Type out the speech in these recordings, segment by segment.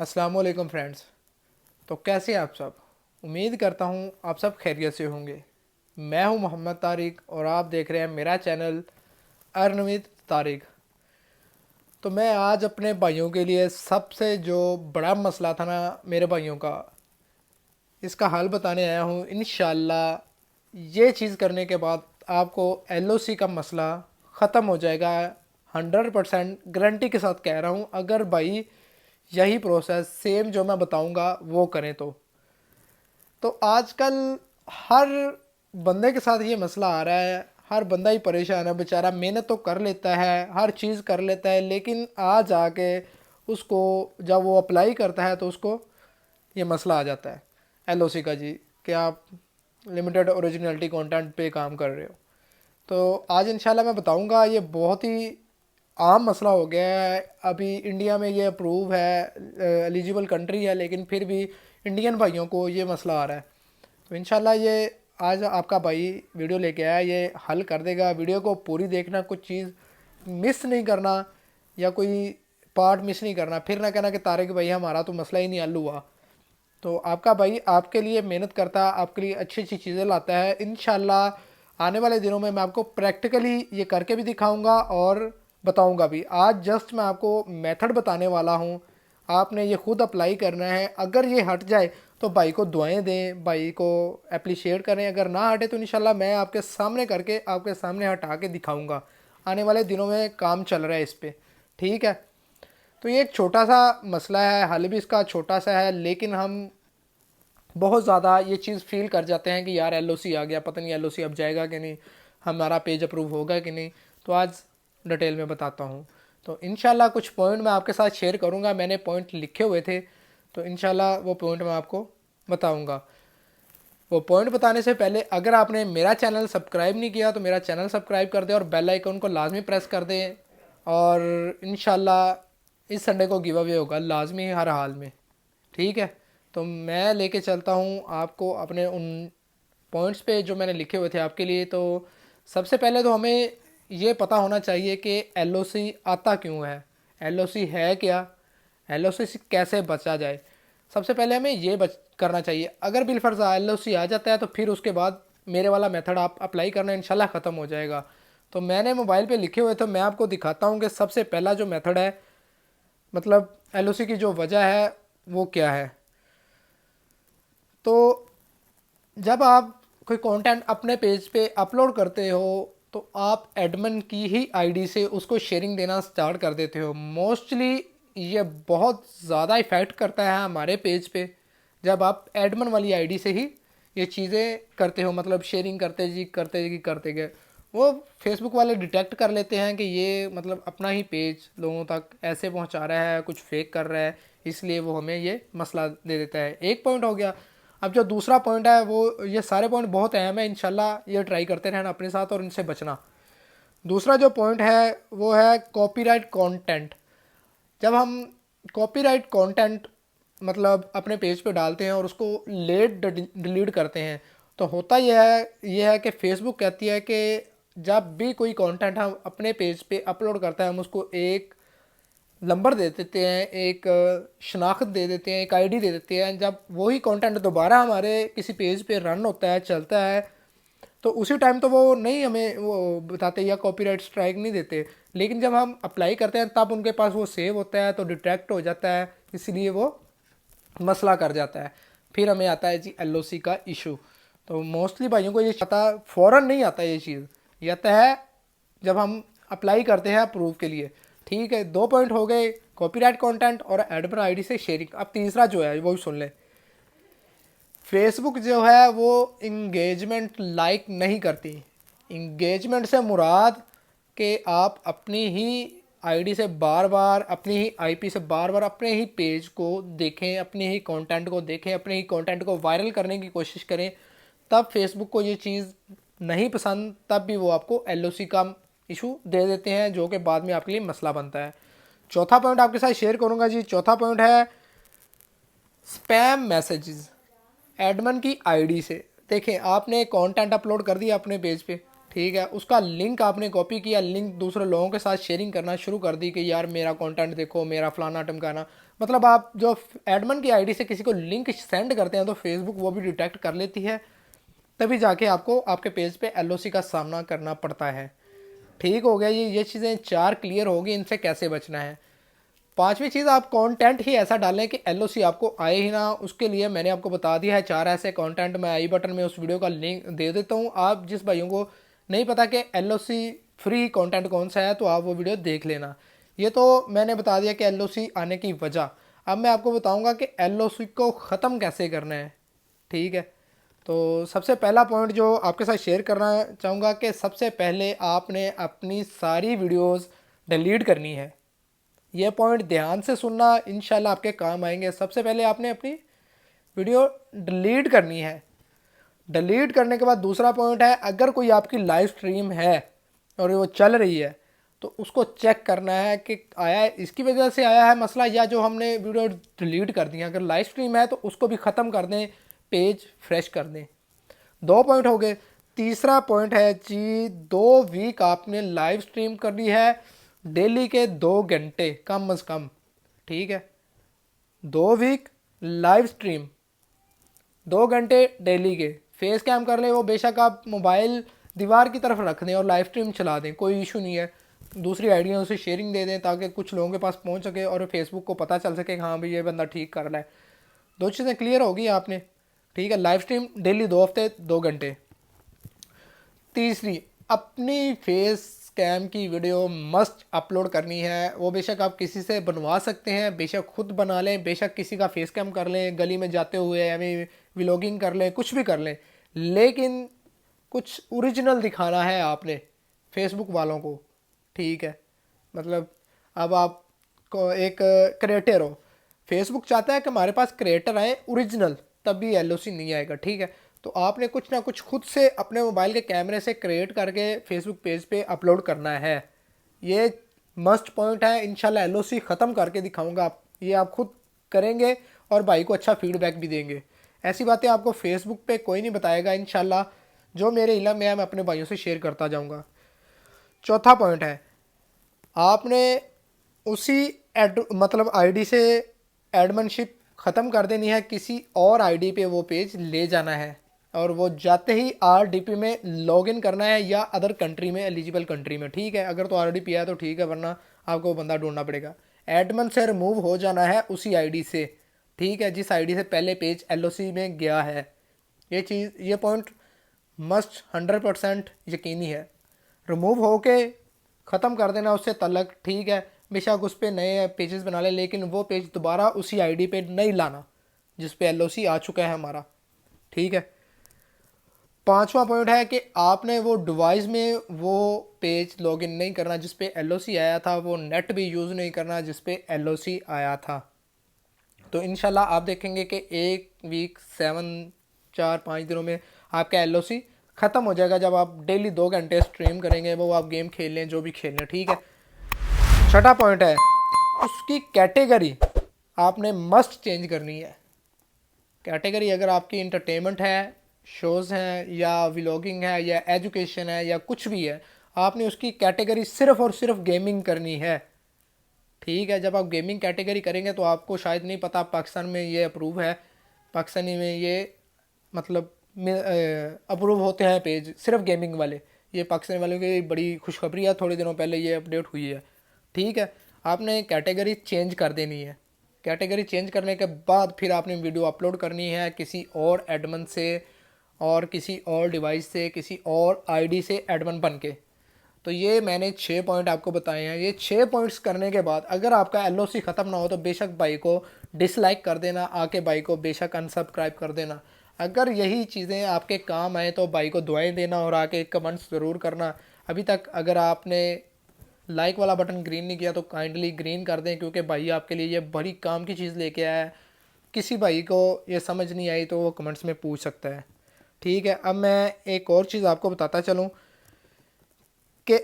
अस्सलाम वालेकुम फ्रेंड्स। तो कैसे हैं आप सब? उम्मीद करता हूँ आप सब खैरियत से होंगे। मैं हूँ मोहम्मद तारिक और आप देख रहे हैं मेरा चैनल अर्न विद तारिक। तो मैं आज अपने भाइयों के लिए सबसे जो बड़ा मसला था ना मेरे भाइयों का, इसका हल बताने आया हूँ। ये चीज़ करने के बाद आपको एलओसी का मसला ख़त्म हो जाएगा। 100% गारंटी के साथ कह रहा हूँ। अगर भाई यही प्रोसेस सेम जो मैं बताऊँगा वो करें तो आजकल हर बंदे के साथ ये मसला आ रहा है। हर बंदा ही परेशान है बेचारा। मेहनत तो कर लेता है, हर चीज़ कर लेता है, लेकिन आज आके उसको जब वो अप्लाई करता है तो उसको ये मसला आ जाता है एलओसी का जी, कि आप लिमिटेड ओरिजिनलिटी कंटेंट पे काम कर रहे हो। तो आज इंशाल्लाह मैं बताऊंगा। ये बहुत ही आम मसला हो गया है। अभी इंडिया में ये अप्रूव है, एलिजिबल कंट्री है, लेकिन फिर भी इंडियन भाइयों को ये मसला आ रहा है। तो इंशाल्लाह ये आज आपका भाई वीडियो लेके आया, ये हल कर देगा। वीडियो को पूरी देखना, कुछ चीज़ मिस नहीं करना या कोई पार्ट मिस नहीं करना, फिर ना कहना कि तारिक भाई हमारा तो मसला ही नहीं हल हुआ। तो आपका भाई आपके लिए मेहनत करता है, आपके लिए अच्छी अच्छी चीज़ें लाता है। इंशाल्लाह आने वाले दिनों में मैं आपको प्रैक्टिकली ये करके भी दिखाऊंगा और बताऊंगा भी। आज जस्ट मैं आपको मेथड बताने वाला हूँ, आपने ये खुद अप्लाई करना है। अगर ये हट जाए तो भाई को दुआएं दें, भाई को अप्रिशिएट करें। अगर ना हटे तो इंशाल्लाह मैं आपके सामने करके आपके सामने हटा के दिखाऊंगा। आने वाले दिनों में काम चल रहा है इस पर, ठीक है। तो ये एक छोटा सा मसला है, हल भी इसका छोटा सा है, लेकिन हम बहुत ज़्यादा ये चीज़ फील कर जाते हैं कि यार एलओसी आ गया, पता नहीं एलओसी अब जाएगा कि नहीं, हमारा पेज अप्रूव होगा कि नहीं। तो आज डिटेल में बताता हूँ। तो इंशाल्लाह कुछ पॉइंट मैं आपके साथ शेयर करूँगा। मैंने पॉइंट लिखे हुए थे, तो इंशाल्लाह वो पॉइंट मैं आपको बताऊँगा। वो पॉइंट बताने से पहले अगर आपने मेरा चैनल सब्सक्राइब नहीं किया तो मेरा चैनल सब्सक्राइब कर दें और बेल आइकन को लाजमी प्रेस कर दें। और इंशाल्लाह इस संडे को गिव अवे होगा लाजमी हर हाल में, ठीक है। तो मैं लेके चलता हूँ आपको अपने उन पॉइंट्स पे जो मैंने लिखे हुए थे आपके लिए। तो सबसे पहले तो हमें ये पता होना चाहिए कि एलओसी आता क्यों है, एलओसी है क्या, एलओसी से कैसे बचा जाए। सबसे पहले हमें ये करना चाहिए। अगर बिलफर्ज एलओसी आ जाता है तो फिर उसके बाद मेरे वाला मेथड आप अप्लाई करना इंशाल्लाह ख़त्म हो जाएगा। तो मैंने मोबाइल पे लिखे हुए, तो मैं आपको दिखाता हूँ कि सबसे पहला जो मेथड है, मतलब एलओसी की जो वजह है वो क्या है। तो जब आप कोई कंटेंट अपने पेज पे अपलोड करते हो तो आप एडमिन की ही आईडी से उसको शेयरिंग देना स्टार्ट कर देते हो। मोस्टली ये बहुत ज़्यादा इफ़ेक्ट करता है हमारे पेज पे जब आप एडमिन वाली आईडी से ही ये चीज़ें करते हो, मतलब शेयरिंग करते गए। वो फेसबुक वाले डिटेक्ट कर लेते हैं कि ये मतलब अपना ही पेज लोगों तक ऐसे पहुंचा रहा है, कुछ फेक कर रहा है, इसलिए वो हमें ये मसला दे देता है। एक पॉइंट हो गया। अब जो दूसरा पॉइंट है वो, ये सारे पॉइंट बहुत अहम है, इंशाल्लाह ये ट्राई करते रहना अपने साथ और इनसे बचना। दूसरा जो पॉइंट है वो है कॉपीराइट कंटेंट। जब हम कॉपीराइट कंटेंट मतलब अपने पेज पे डालते हैं और उसको लेट डिलीट करते हैं, तो होता यह है कि फेसबुक कहती है कि जब भी कोई कंटेंट हम अपने पेज पे अपलोड करता है हम उसको एक नंबर दे देते हैं, एक शनाख्त दे देते हैं, एक आईडी दे देते हैं। जब वही कंटेंट दोबारा हमारे किसी पेज पे रन होता है, चलता है, तो उसी टाइम तो वो नहीं हमें वो बताते या कॉपीराइट स्ट्राइक नहीं देते। लेकिन जब हम अप्लाई करते हैं तब उनके पास वो सेव होता है तो डिटेक्ट हो जाता है, इसलिए वो मसला कर जाता है। फिर हमें आता है जी एलओसी का इशू। तो मोस्टली भाइयों को ये आता फ़ौरन नहीं आता, ये चीज़ ये आता है जब हम अप्लाई करते हैं अप्रूव के लिए, ठीक है। दो पॉइंट हो गए, कॉपीराइट कंटेंट और एडमिन आईडी से शेयरिंग। अब तीसरा जो है वो भी सुन ले। फेसबुक जो है वो इंगेजमेंट लाइक नहीं करती। इंगेजमेंट से मुराद कि आप अपनी ही आईडी से बार बार, अपनी ही आईपी से बार बार अपने ही पेज को देखें, अपने ही कंटेंट को देखें, अपने ही कंटेंट को वायरल करने की कोशिश करें, तब फेसबुक को ये चीज़ नहीं पसंद, तब भी वो आपको एलओसी का इशू दे देते हैं, जो कि बाद में आपके लिए मसला बनता है। चौथा पॉइंट आपके साथ शेयर करूंगा जी। चौथा पॉइंट है स्पैम मैसेजेस एडमिन की आईडी से। देखें, आपने कंटेंट अपलोड कर दिया अपने पेज पे, ठीक है, उसका लिंक आपने कॉपी किया, लिंक दूसरे लोगों के साथ शेयरिंग करना शुरू कर दी कि यार मेरा कंटेंट देखो, मेरा फलाना टमकाना। मतलब आप जो एडमन की आईडी से किसी को लिंक सेंड करते हैं तो फेसबुक वो भी डिटेक्ट कर लेती है, तभी जाके आपको आपके पेज पे एलओसी का सामना करना पड़ता है। ठीक हो गया, ये चीज़ें 4 क्लियर होगी, इनसे कैसे बचना है। पांचवी चीज़, आप कंटेंट ही ऐसा डालें कि एलओसी आपको आए ही ना। उसके लिए मैंने आपको बता दिया है 4 ऐसे कंटेंट। मैं आई बटन में उस वीडियो का लिंक दे देता हूँ। आप जिस भाइयों को नहीं पता कि एलओसी फ्री कंटेंट कौन सा है तो आप वो वीडियो देख लेना। ये तो मैंने बता दिया कि एलओसी आने की वजह। अब मैं आपको बताऊँगा कि एलओसी को ख़त्म कैसे करना है। ठीक है, तो सबसे पहला पॉइंट जो आपके साथ शेयर करना चाहूँगा कि सबसे पहले आपने अपनी सारी वीडियोस डिलीट करनी है। ये पॉइंट ध्यान से सुनना, इंशाल्लाह आपके काम आएंगे। सबसे पहले आपने अपनी वीडियो डिलीट करनी है। डिलीट करने के बाद दूसरा पॉइंट है, अगर कोई आपकी लाइव स्ट्रीम है और वो चल रही है तो उसको चेक करना है कि आया है, इसकी वजह से आया है मसला, या जो हमने वीडियो डिलीट कर दी। अगर लाइव स्ट्रीम है तो उसको भी ख़त्म कर दें, पेज फ्रेश कर दें। 2 पॉइंट हो गए। तीसरा पॉइंट है जी, 2 वीक आपने लाइव स्ट्रीम करनी है, डेली के 2 घंटे कम अज़ कम। ठीक है, 2 वीक लाइव स्ट्रीम 2 घंटे डेली के। फेस कैम कर लें, वो बेशक आप मोबाइल दीवार की तरफ रख दें और लाइव स्ट्रीम चला दें, कोई इशू नहीं है। दूसरी आइडिया उसे शेयरिंग दे दें ताकि कुछ लोगों के पास पहुंच सके और फेसबुक को पता चल सके हाँ भाई ये बंदा ठीक कर रहा है। 2 चीज़ें क्लियर होगी आपने। ठीक है, लाइव स्ट्रीम डेली 2 हफ्ते 2 घंटे। तीसरी, अपनी फेस कैम की वीडियो मस्ट अपलोड करनी है। वो बेशक आप किसी से बनवा सकते हैं, बेशक खुद बना लें, बेशक किसी का फेस कैम कर लें, गली में जाते हुए या व्लॉगिंग कर लें, कुछ भी कर लें, लेकिन कुछ ओरिजिनल दिखाना है आपने फेसबुक वालों को। ठीक है, मतलब अब आप को एक क्रिएटर हो, फेसबुक चाहता है कि हमारे पास क्रिएटर आए ओरिजिनल, तब भी एलओसी नहीं आएगा। ठीक है, तो आपने कुछ ना कुछ खुद से अपने मोबाइल के कैमरे से क्रिएट करके फेसबुक पेज पे अपलोड करना है। ये मस्ट पॉइंट है। इंशाल्लाह एलओसी ख़त्म करके दिखाऊंगा। आप ये आप खुद करेंगे और भाई को अच्छा फीडबैक भी देंगे। ऐसी बातें आपको फेसबुक पे कोई नहीं बताएगा। इंशाल्लाह जो मेरे इल्म में है मैं अपने भाइयों से शेयर करता जाऊँगा। चौथा पॉइंट है, आपने उसी मतलब आईडी से एडमिनशिप ख़त्म कर देनी है, किसी और आईडी पे वो पेज ले जाना है और वो जाते ही आरडीपी में लॉगिन करना है या अदर कंट्री में, एलिजिबल कंट्री में। ठीक है, अगर तो आरडीपी है तो ठीक है, वरना आपको वो बंदा ढूंढना पड़ेगा। एडमिन से रिमूव हो जाना है उसी आईडी से। ठीक है, जिस आईडी से पहले पेज एलओसी में गया है। ये पॉइंट मस्ट 100% यकीनी है। रिमूव होके ख़त्म कर देना उससे तलक। ठीक है, बेशक उस पर नए पेजेस बना ले, लेकिन वो पेज दोबारा उसी आईडी पे नहीं लाना जिस पे एलओसी आ चुका है हमारा। ठीक है, पांचवा पॉइंट है कि आपने वो डिवाइस में वो पेज लॉगिन नहीं करना जिस पे एलओसी आया था, वो नेट भी यूज़ नहीं करना जिस पे एलओसी आया था। तो इंशाल्लाह आप देखेंगे कि 1 वीक 4-5 दिनों में आपका एलओसी ख़त्म हो जाएगा, जब आप डेली 2 घंटे स्ट्रीम करेंगे, वो आप गेम खेल लें, जो भी खेल लें। ठीक है, छठा पॉइंट है, उसकी कैटेगरी आपने मस्ट चेंज करनी है। कैटेगरी अगर आपकी इंटरटेनमेंट है, शोज़ हैं, या व्लॉगिंग है, या एजुकेशन है, या कुछ भी है, आपने उसकी कैटेगरी सिर्फ़ और सिर्फ गेमिंग करनी है। ठीक है, जब आप गेमिंग कैटेगरी करेंगे तो आपको शायद नहीं पता पाकिस्तान में ये अप्रूव है, पाकिस्तानी में ये मतलब अप्रूव होते हैं पेज सिर्फ गेमिंग वाले। ये पाकिस्तानी वालों की बड़ी खुशखबरी है, थोड़े दिनों पहले ये अपडेट हुई है। ठीक है, आपने कैटेगरी चेंज कर देनी है। कैटेगरी चेंज करने के बाद फिर आपने वीडियो अपलोड करनी है किसी और एडमिन से और किसी और डिवाइस से, किसी और आईडी से एडमिन बन के। तो ये मैंने 6 पॉइंट आपको बताए हैं। ये 6 पॉइंट्स करने के बाद अगर आपका एलओसी ख़त्म ना हो तो बेशक भाई को डिसलाइक कर देना, आके भाई को बेशक अनसब्सक्राइब कर देना। अगर यही चीज़ें आपके काम आए तो भाई को दुआएं देना और आके कमेंट्स ज़रूर करना। अभी तक अगर आपने लाइक वाला बटन ग्रीन नहीं किया तो काइंडली ग्रीन कर दें, क्योंकि भाई आपके लिए ये बड़ी काम की चीज़ लेके आया है। किसी भाई को ये समझ नहीं आई तो वो कमेंट्स में पूछ सकता है। ठीक है, अब मैं एक और चीज़ आपको बताता चलूँ कि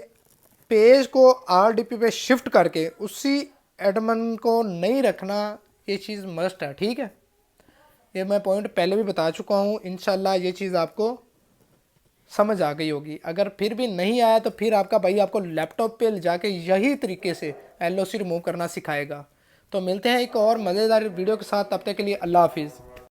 पेज को आरडीपी पे शिफ्ट करके उसी एडमिन को नहीं रखना, ये चीज़ मस्ट है। ठीक है, ये मैं पॉइंट पहले भी बता चुका हूँ। इंशाल्लाह ये चीज़ आपको समझ आ गई होगी। अगर फिर भी नहीं आया तो फिर आपका भाई आपको लैपटॉप पे ले जाके यही तरीके से एलओसी रिमूव करना सिखाएगा। तो मिलते हैं एक और मज़ेदार वीडियो के साथ, तब तक के लिए अल्लाह हाफिज़।